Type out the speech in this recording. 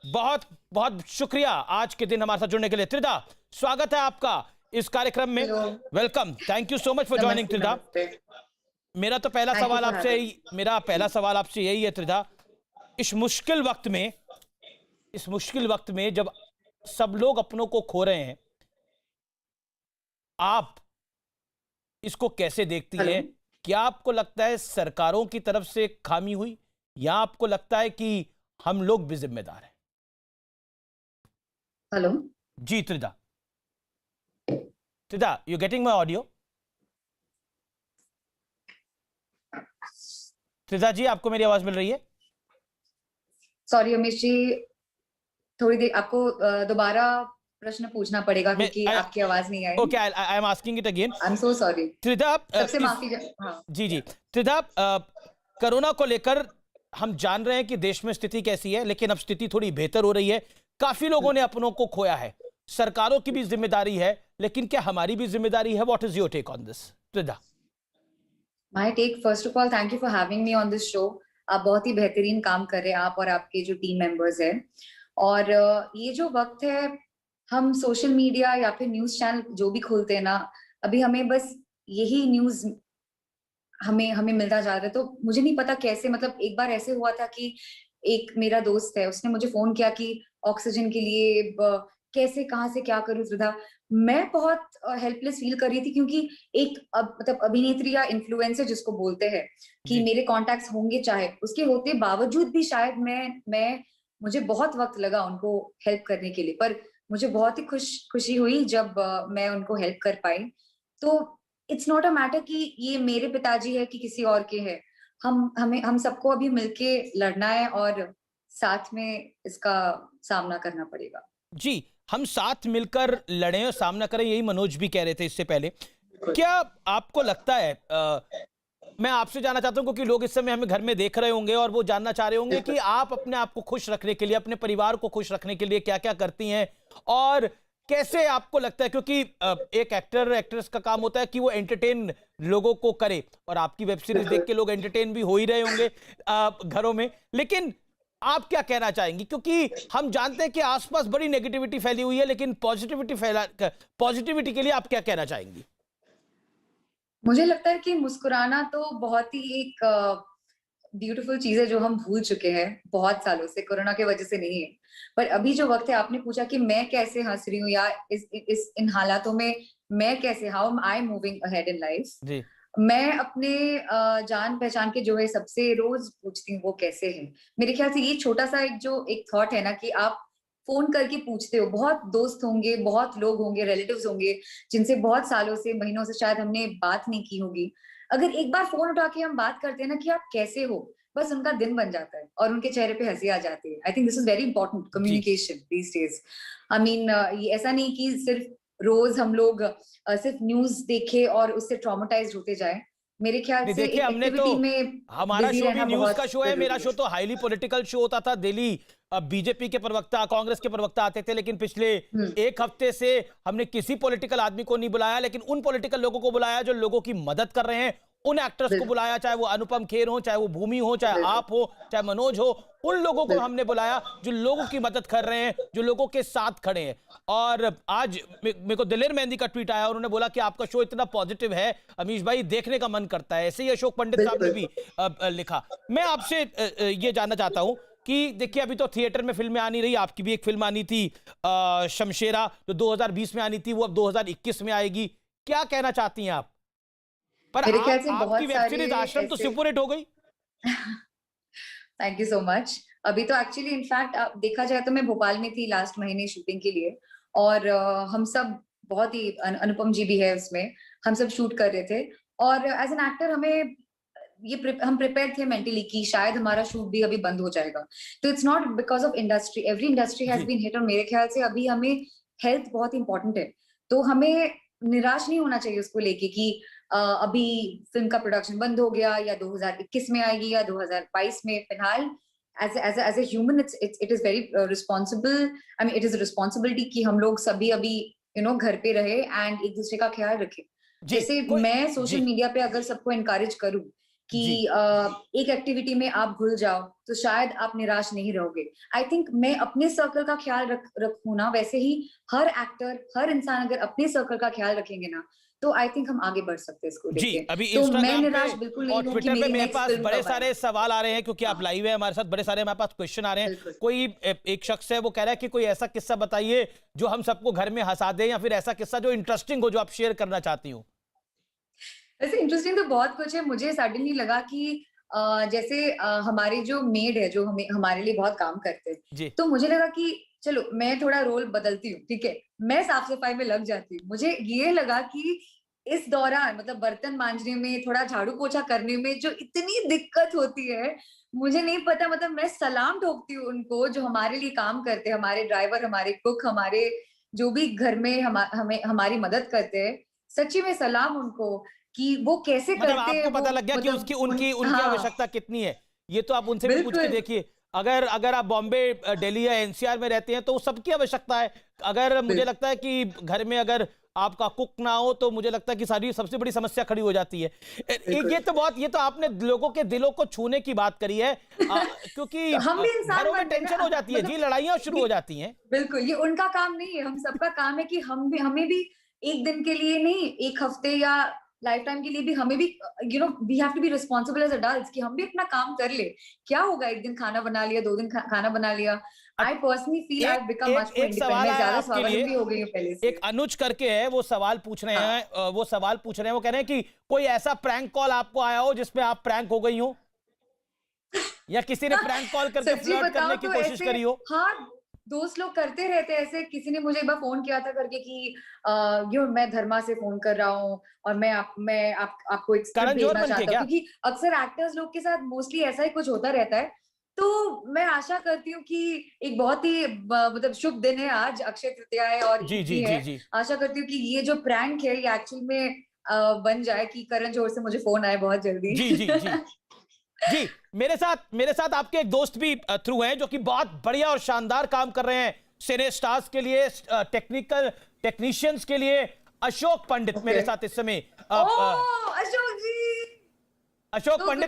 बहुत बहुत शुक्रिया आज के दिन हमारे साथ जुड़ने के लिए। त्रिधा, स्वागत है आपका इस कार्यक्रम में। Hello. Welcome, thank you so much for joining नमस्ते, त्रिधा। नमस्ते। मेरा तो पहला थैंक यू सवाल फॉर आपसे हैविंग यही मेरा पहला सवाल आपसे यही है त्रिधा, इस मुश्किल वक्त में जब सब लोग अपनों को खो रहे हैं, आप इसको कैसे देखती हेलो, हैं? क्या आपको लगता है सरकारों की तरफ से खामी हुई, या आपको लगता है कि हम लोग भी जिम्मेदार हैं? हेलो। जी त्रिधा, यू गेटिंग माय ऑडियो? त्रिधा जी, आपको मेरी आवाज मिल रही है? सॉरी उमेश जी, थोड़ी देर आपको दोबारा प्रश्न पूछना पड़ेगा मैं क्योंकि आपकी आवाज नहीं आई। Okay, I am asking it again. I am so sorry. Tridha, सबसे इस माफी हाँ। जी जी त्रिधा, कोरोना को लेकर हम जान रहे हैं कि देश में स्थिति कैसी है, लेकिन अब स्थिति थोड़ी बेहतर हो रही है। काफी लोगों ने अपनों को खोया है। सरकारों की भी जिम्मेदारी है, लेकिन क्या हमारी भी जिम्मेदारी है? What is your take on this Tridha? My take, first of all thank you for having me on this show. आप बहुत ही बेहतरीन काम कर रहे हैं, आप और आपके जो टीम मेंबर्स हैं। और ये जो वक्त है, हम सोशल मीडिया या फिर न्यूज चैनल जो भी खोलते हैं ना, अभी हमें बस यही न्यूज हमें हमें मिलता जा रहा है। तो मुझे नहीं पता कैसे, मतलब एक बार ऐसे हुआ था कि एक मेरा दोस्त है, उसने मुझे फोन किया कि ऑक्सीजन के लिए कैसे कहाँ से क्या करूं सुधा। मैं बहुत हेल्पलेस फील कर रही थी क्योंकि एक मतलब अभिनेत्री या इन्फ्लुएंसर जिसको बोलते हैं कि जी मेरे कॉन्टैक्ट्स होंगे, चाहे उसके होते बावजूद भी शायद मैं मुझे बहुत वक्त लगा उनको हेल्प करने के लिए, पर मुझे बहुत ही खुशी हुई जब मैं उनको हेल्प कर पाई। तो इट्स नॉट अ मैटर कि ये मेरे पिताजी है कि किसी और के है। हम सबको अभी मिलके लड़ना है और साथ में इसका सामना करना पड़ेगा। जी, हम साथ मिलकर लड़ें और सामना करें, यही मनोज भी कह रहे थे इससे पहले। बिल्कुल। क्या आपको लगता है, मैं आपसे जानना चाहता हूं क्योंकि लोग इस समय हमें घर में देख रहे होंगे और वो जानना चाह रहे होंगे कि बिल्कुल। आप अपने आप को खुश रखने के लिए, अपने परिवार को खुश रखने के लिए क्या क्या करती हैं, और कैसे आपको लगता है, क्योंकि एक एक्टर एक्ट्रेस का काम होता है कि वो एंटरटेन लोगों को करे, और आपकी वेब सीरीज देख बिल्कुल। के लोग एंटरटेन भी हो ही रहे होंगे घरों में। लेकिन आप क्या कहना चाहेंगी, क्योंकि हम जानते हैं कि आसपास बड़ी नेगेटिविटी फैली हुई है, लेकिन पॉजिटिविटी के लिए आप क्या कहना चाहेंगी? मुझे लगता है कि मुस्कुराना तो बहुत ही एक ब्यूटीफुल चीज है जो हम भूल चुके हैं बहुत सालों से, कोरोना की वजह से नहीं है। पर अभी जो वक्त है, आपने पूछा कि मैं कैसे हंस रही हूँ या इस इन हालातों में मैं कैसे, how am I moving ahead in life. जी मैं अपने जान पहचान के जो है सबसे रोज पूछती हूँ वो कैसे है। मेरे ख्याल से ये छोटा सा एक थॉट है ना कि आप फोन करके पूछते हो। बहुत दोस्त होंगे, बहुत लोग होंगे, रिलेटिव्स होंगे जिनसे बहुत सालों से, महीनों से शायद हमने बात नहीं की होगी। अगर एक बार फोन उठा के हम बात करते हैं ना कि आप कैसे हो, बस उनका दिन बन जाता है और उनके चेहरे पे हंसी आ जाती है। I think this is very important, जी। Communication these days. I mean ये ऐसा नहीं कि सिर्फ रोज हम लोग सिर्फ न्यूज देखे और उससे ट्रॉमेटाइज होते जाए। मेरे ख्याल नहीं से देखिए, एक हमने तो, एक्टिविटी में हमारा बिजी शो भी रहना न्यूज बहुत का शो है, मेरा जरूरी शो है। तो हाईली पॉलिटिकल शो होता था डेली। बीजेपी के प्रवक्ता, कांग्रेस के प्रवक्ता आते थे, लेकिन पिछले हम्म। एक हफ्ते से हमने किसी पॉलिटिकल आदमी को नहीं बुलाया, लेकिन उन पॉलिटिकल लोगों को बुलाया जो लोगों की मदद कर रहे हैं। उन एक्टर्स को बिल्कुल। बुलाया, चाहे वो अनुपम खेर हो, चाहे वो भूमि हो, चाहे बिल्कुल। आप हो, चाहे मनोज हो। उन लोगों को बिल्कुल। हमने बुलाया जो लोगों की मदद कर रहे हैं, जो लोगों के साथ खड़े हैं। और आज मेरे को दिलेर मेहंदी का ट्वीट आया, उन्होंने बोला कि आपका शो इतना पॉजिटिव है अमीश भाई, देखने का मन करता है। ऐसे ही अशोक पंडित साहब ने बिल्कुल। भी लिखा। मैं आपसे ये जानना चाहता हूं कि देखिए, अभी तो थिएटर में फिल्में आ नहीं रही। आपकी भी एक फिल्म आनी थी शमशेरा, जो 2020 में आनी थी, वो अब 2021 में आएगी। क्या कहना चाहती हैं आप? पर मेरे ख्याल से आपकी बहुत वेब सारे सीरीज आश्रम तो ऐसे। सुपर हिट हो गई। Thank you so much. अभी तो एक्चुअली इनफैक्ट देखा जाए तो मैं भोपाल में थी लास्ट महीने शूटिंग के लिए, और हम सब बहुत ही अनुपम जी भी है उसमें, हम सब शूट कर रहे थे। और एज एन एक्टर हमें हम प्रिपेयर थे मेंटली कि शायद हमारा शूट भी अभी बंद हो जाएगा। तो it's not because of industry, every industry has जी बीन हिट। और मेरे ख्याल से अभी हमें हेल्थ बहुत इंपॉर्टेंट है। तो हमें निराश नहीं होना चाहिए उसको लेके कि अभी फिल्म का प्रोडक्शन बंद हो गया या 2021 में आएगी या 2022 में। फिलहाल as a human it is very responsible, I mean it is responsibility कि हम लोग सभी अभी घर पे रहे एंड एक दूसरे का ख्याल रखें। जी जैसे कोई मैं सोशल जी मीडिया पे अगर सबको एनकरेज करूं कि एक एक्टिविटी में आप भूल जाओ तो शायद आप निराश नहीं रहोगे। आई थिंक मैं अपने सर्कल का ख्याल रखूं ना, वैसे ही हर एक्टर, हर इंसान अगर अपने सर्कल का ख्याल रखेंगे ना, तो आई थिंक हम आगे बढ़ सकते हैं इसको जी, लेके। अभी तो मैं इंस्टाग्राम निराश पे बिल्कुल और नहीं हूँ कि ट्विटर पे मेरी मेरे नेक्स्ट पास फिल्म बड़े कब आए। सारे सवाल आ रहे हैं, क्योंकि आप हाँ, लाइव है हमारे साथ, बड़े सारे हमारे पास क्वेश्चन आ रहे हैं। बिल्कुल। कोई एक शख्स है, वो कह रहा है कि कोई ऐसा किस्सा बताइए जो हम सबको घर में हंसा दे, या फिर ऐसा किस्सा जो इंटरेस्टिंग हो, जो आप शेयर करना चाहती हो। वैसे इंटरेस्टिंग तो बहुत कुछ है। मुझे सडनली लगा कि जैसे हमारी जो मेड है, जो हमें हमारे लिए बहुत काम करते हैं, जी। तो मुझे लगा कि चलो मैं थोड़ा रोल बदलती हूँ, ठीक है, मैं साफ सफाई में लग जाती हूँ। मुझे ये लगा कि इस दौरान मतलब बर्तन मांजने में, थोड़ा झाड़ू पोछा करने में जो इतनी दिक्कत होती है, मुझे नहीं पता। मतलब मैं सलाम ठोकती हूँ उनको जो हमारे लिए काम करते हैं, हमारे ड्राइवर, हमारे कुक, हमारे जो भी घर में हमें हमारी मदद करते हैं। सच्ची में सलाम उनको कि वो कैसे मतलब करते हैं आपको वो, पता लग गया कि मतलब उसकी उनकी उनकी हाँ, आवश्यकता कितनी है। ये तो आप उनसे भी पूछ के बिल्कुल, देखिए। अगर अगर आप बॉम्बे, दिल्ली या एनसीआर में रहते हैं तो सबकी आवश्यकता है। अगर मुझे बिल्कुल, लगता है कि घर में अगर आपका कुक ना हो, तो मुझे लगता है कि सारी सबसे बड़ी समस्या खड़ी हो जाती है। एक बिल्कुल। ये तो आपने लोगों के दिलों को छूने की बात करी है। क्योंकि तो हम भी इंसान घरों में बनते हैं टेंशन हो ना, जाती है जी, मतलब लड़ाइयां शुरू ये हो जाती हैं। बिल्कुल, ये उनका काम नहीं है, हम सबका काम है कि हमें भी एक दिन के लिए नहीं, एक हफ्ते या लाइफ टाइम के लिए भी हमें भी we have to be responsible as adults कि हम भी अपना काम कर ले। क्या होगा, एक दिन खाना बना लिया, 2 दिन खाना बना लिया। आई पर्सनली फील आई एक हैव बिकम एक मच मोर एक इंडिपेंडेंट। सवाल मैं आया ज़्यादा आपके लिए। स्वावलंबी हो गई हूँ पहले एक से। अनुज करके है, वो सवाल पूछ रहे हाँ। हैं, वो सवाल पूछ रहे हैं, वो कह रहे हैं कि कोई ऐसा प्रैंक कॉल आपको आया हो जिसमें आप प्रैंक हो गई हो, या किसी ने प्रैंक कॉल करके सच्ची फ्लर्ट बताओ करने की तो कोशिश ऐसे, करी हो। हाँ, दोस्त लोग करते रहते हैं ऐसे। किसी ने मुझे एक बार फोन किया था करके कि मैं धर्मा से फोन कर रहा हूँ और मैं आपको एक स्क्रिप्ट करण जौहर भेजना बन के चाहता हूँ, क्या? क्योंकि अक्सर एक्टर्स लोग के साथ मोस्टली ऐसा ही कुछ होता रहता है। तो मैं आशा करती हूँ कि एक बहुत ही मतलब शुभ दिन है आज, अक्षय तृतीया है और जी ईद जी भी जी है। जी आशा करती हूँ कि ये जो प्रैंक है ये एक्चुअल में बन जाए, कि करण जौहर से मुझे फोन आए बहुत जल्दी। जी जी जी जी। मेरे साथ आपके एक दोस्त भी थ्रू हैं, जो कि बहुत बढ़िया और शानदार काम कर रहे हैं सिने स्टार्स के लिए, टेक्निकल टेक्नीशियंस के लिए। अशोक पंडित ओके। मेरे साथ इस समय। ओह अशोक जी, अशोक तो पंडित